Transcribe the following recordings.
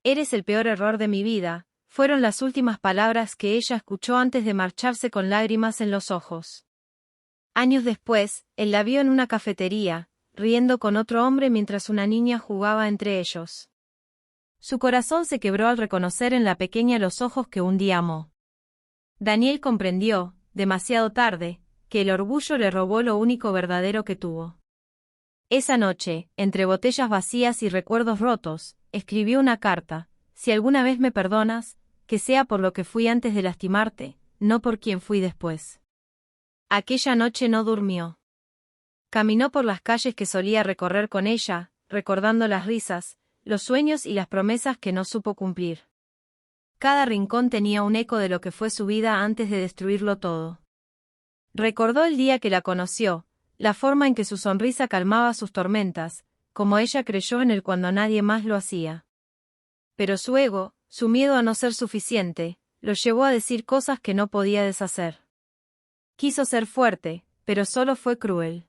Eres el peor error de mi vida, fueron las últimas palabras que ella escuchó antes de marcharse con lágrimas en los ojos. Años después, él la vio en una cafetería, riendo con otro hombre mientras una niña jugaba entre ellos. Su corazón se quebró al reconocer en la pequeña los ojos que un día amó. Daniel comprendió, demasiado tarde, que el orgullo le robó lo único verdadero que tuvo. Esa noche, entre botellas vacías y recuerdos rotos, escribió una carta: si alguna vez me perdonas, que sea por lo que fui antes de lastimarte, no por quien fui después. Aquella noche no durmió. Caminó por las calles que solía recorrer con ella, recordando las risas, los sueños y las promesas que no supo cumplir. Cada rincón tenía un eco de lo que fue su vida antes de destruirlo todo. Recordó el día que la conoció, la forma en que su sonrisa calmaba sus tormentas, como ella creyó en él cuando nadie más lo hacía. Pero su ego, su miedo a no ser suficiente, lo llevó a decir cosas que no podía deshacer. Quiso ser fuerte, pero solo fue cruel.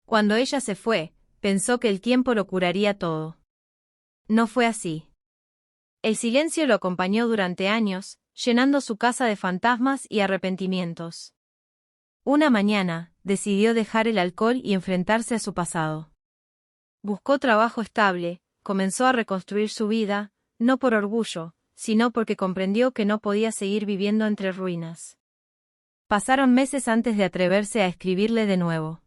Cuando ella se fue, pensó que el tiempo lo curaría todo. No fue así. El silencio lo acompañó durante años, llenando su casa de fantasmas y arrepentimientos. Una mañana, decidió dejar el alcohol y enfrentarse a su pasado. Buscó trabajo estable, comenzó a reconstruir su vida, no por orgullo, sino porque comprendió que no podía seguir viviendo entre ruinas. Pasaron meses antes de atreverse a escribirle de nuevo.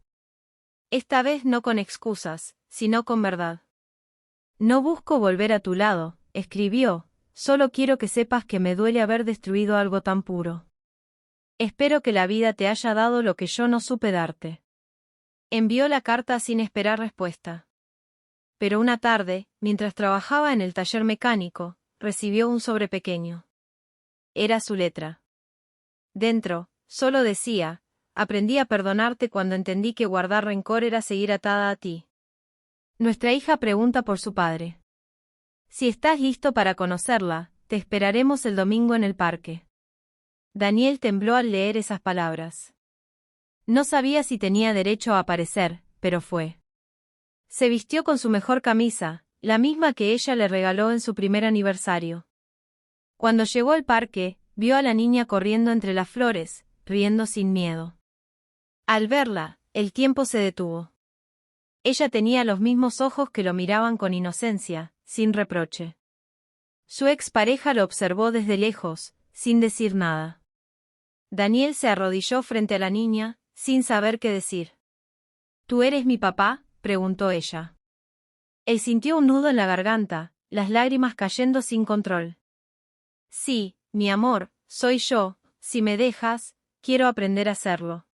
Esta vez no con excusas, sino con verdad. No busco volver a tu lado, escribió, solo quiero que sepas que me duele haber destruido algo tan puro. Espero que la vida te haya dado lo que yo no supe darte. Envió la carta sin esperar respuesta. Pero una tarde, mientras trabajaba en el taller mecánico, recibió un sobre pequeño. Era su letra. Dentro, solo decía: aprendí a perdonarte cuando entendí que guardar rencor era seguir atada a ti. Nuestra hija pregunta por su padre. Si estás listo para conocerla, te esperaremos el domingo en el parque. Daniel tembló al leer esas palabras. No sabía si tenía derecho a aparecer, pero fue. Se vistió con su mejor camisa, la misma que ella le regaló en su primer aniversario. Cuando llegó al parque, vio a la niña corriendo entre las flores, riendo sin miedo. Al verla, el tiempo se detuvo. Ella tenía los mismos ojos que lo miraban con inocencia, sin reproche. Su expareja lo observó desde lejos, sin decir nada. Daniel se arrodilló frente a la niña, sin saber qué decir. ¿Tú eres mi papá?, preguntó ella. Él sintió un nudo en la garganta, las lágrimas cayendo sin control. Sí, mi amor, soy yo, si me dejas, quiero aprender a hacerlo.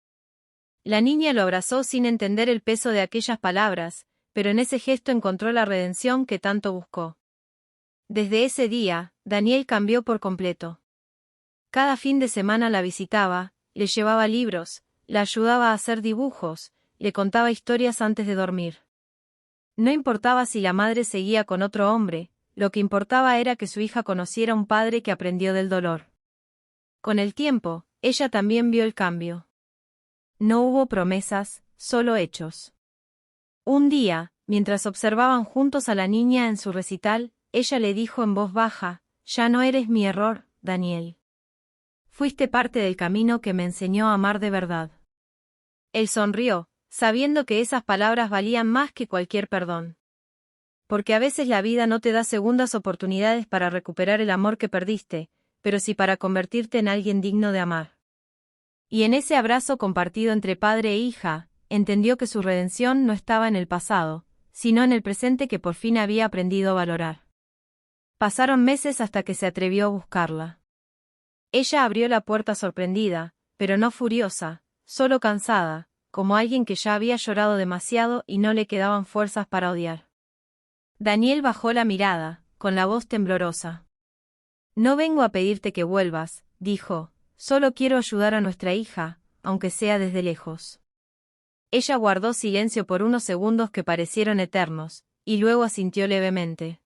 La niña lo abrazó sin entender el peso de aquellas palabras, pero en ese gesto encontró la redención que tanto buscó. Desde ese día, Daniel cambió por completo. Cada fin de semana la visitaba, le llevaba libros, la ayudaba a hacer dibujos, le contaba historias antes de dormir. No importaba si la madre seguía con otro hombre, lo que importaba era que su hija conociera un padre que aprendió del dolor. Con el tiempo, ella también vio el cambio. No hubo promesas, solo hechos. Un día, mientras observaban juntos a la niña en su recital, ella le dijo en voz baja: ya no eres mi error, Daniel. Fuiste parte del camino que me enseñó a amar de verdad. Él sonrió, sabiendo que esas palabras valían más que cualquier perdón. Porque a veces la vida no te da segundas oportunidades para recuperar el amor que perdiste, pero sí para convertirte en alguien digno de amar. Y en ese abrazo compartido entre padre e hija, entendió que su redención no estaba en el pasado, sino en el presente que por fin había aprendido a valorar. Pasaron meses hasta que se atrevió a buscarla. Ella abrió la puerta sorprendida, pero no furiosa, solo cansada, como alguien que ya había llorado demasiado y no le quedaban fuerzas para odiar. Daniel bajó la mirada, con la voz temblorosa. No vengo a pedirte que vuelvas, dijo, solo quiero ayudar a nuestra hija, aunque sea desde lejos. Ella guardó silencio por unos segundos que parecieron eternos, y luego asintió levemente.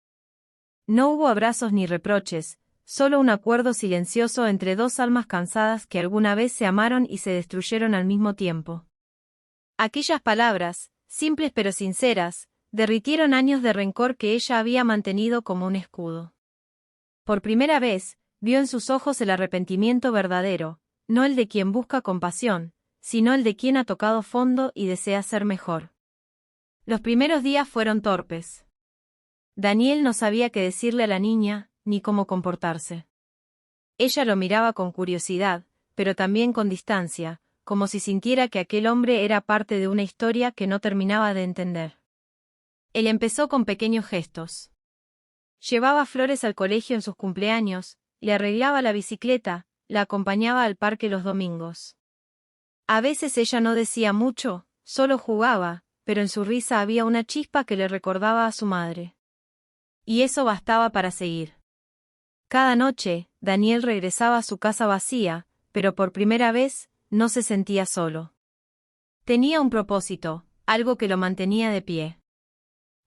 No hubo abrazos ni reproches, solo un acuerdo silencioso entre dos almas cansadas que alguna vez se amaron y se destruyeron al mismo tiempo. Aquellas palabras, simples pero sinceras, derritieron años de rencor que ella había mantenido como un escudo. Por primera vez, vio en sus ojos el arrepentimiento verdadero, no el de quien busca compasión, sino el de quien ha tocado fondo y desea ser mejor. Los primeros días fueron torpes. Daniel no sabía qué decirle a la niña, ni cómo comportarse. Ella lo miraba con curiosidad, pero también con distancia, como si sintiera que aquel hombre era parte de una historia que no terminaba de entender. Él empezó con pequeños gestos. Llevaba flores al colegio en sus cumpleaños, le arreglaba la bicicleta, la acompañaba al parque los domingos. A veces ella no decía mucho, solo jugaba, pero en su risa había una chispa que le recordaba a su madre. Y eso bastaba para seguir. Cada noche, Daniel regresaba a su casa vacía, pero por primera vez, no se sentía solo. Tenía un propósito, algo que lo mantenía de pie.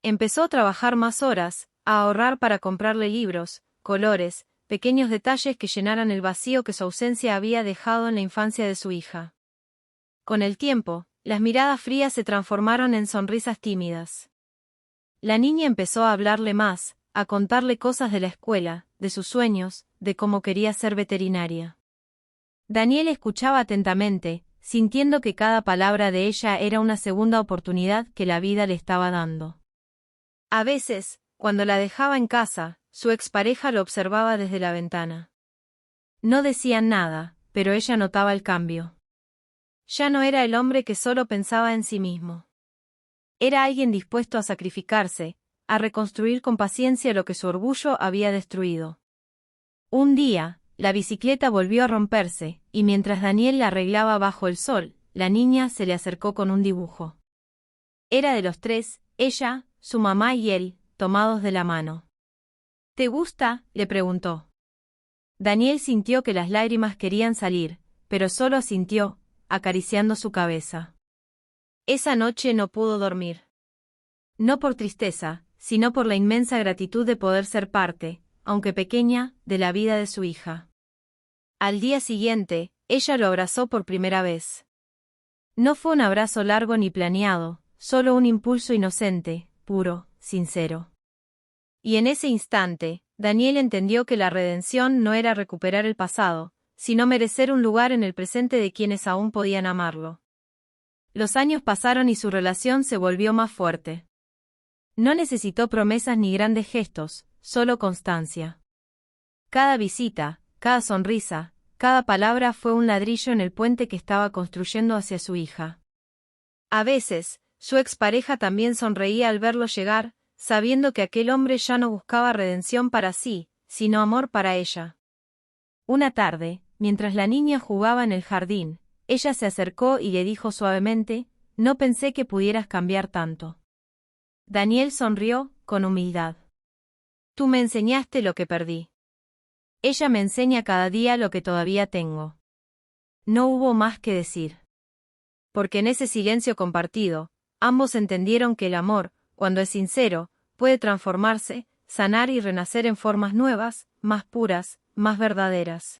Empezó a trabajar más horas, a ahorrar para comprarle libros, colores, pequeños detalles que llenaran el vacío que su ausencia había dejado en la infancia de su hija. Con el tiempo, las miradas frías se transformaron en sonrisas tímidas. La niña empezó a hablarle más, a contarle cosas de la escuela, de sus sueños, de cómo quería ser veterinaria. Daniel escuchaba atentamente, sintiendo que cada palabra de ella era una segunda oportunidad que la vida le estaba dando. A veces, cuando la dejaba en casa, su expareja lo observaba desde la ventana. No decían nada, pero ella notaba el cambio. Ya no era el hombre que solo pensaba en sí mismo. Era alguien dispuesto a sacrificarse, a reconstruir con paciencia lo que su orgullo había destruido. Un día, la bicicleta volvió a romperse, y mientras Daniel la arreglaba bajo el sol, la niña se le acercó con un dibujo. Era de los tres, ella, su mamá y él, tomados de la mano. ¿Te gusta?, le preguntó. Daniel sintió que las lágrimas querían salir, pero solo asintió, acariciando su cabeza. Esa noche no pudo dormir. No por tristeza, sino por la inmensa gratitud de poder ser parte, aunque pequeña, de la vida de su hija. Al día siguiente, ella lo abrazó por primera vez. No fue un abrazo largo ni planeado, solo un impulso inocente, puro, sincero. Y en ese instante, Daniel entendió que la redención no era recuperar el pasado, sino merecer un lugar en el presente de quienes aún podían amarlo. Los años pasaron y su relación se volvió más fuerte. No necesitó promesas ni grandes gestos, solo constancia. Cada visita, cada sonrisa, cada palabra fue un ladrillo en el puente que estaba construyendo hacia su hija. A veces, su expareja también sonreía al verlo llegar, sabiendo que aquel hombre ya no buscaba redención para sí, sino amor para ella. Una tarde, mientras la niña jugaba en el jardín, ella se acercó y le dijo suavemente: «No pensé que pudieras cambiar tanto». Daniel sonrió, con humildad. «Tú me enseñaste lo que perdí. Ella me enseña cada día lo que todavía tengo». No hubo más que decir. Porque en ese silencio compartido, ambos entendieron que el amor, cuando es sincero, puede transformarse, sanar y renacer en formas nuevas, más puras, más verdaderas.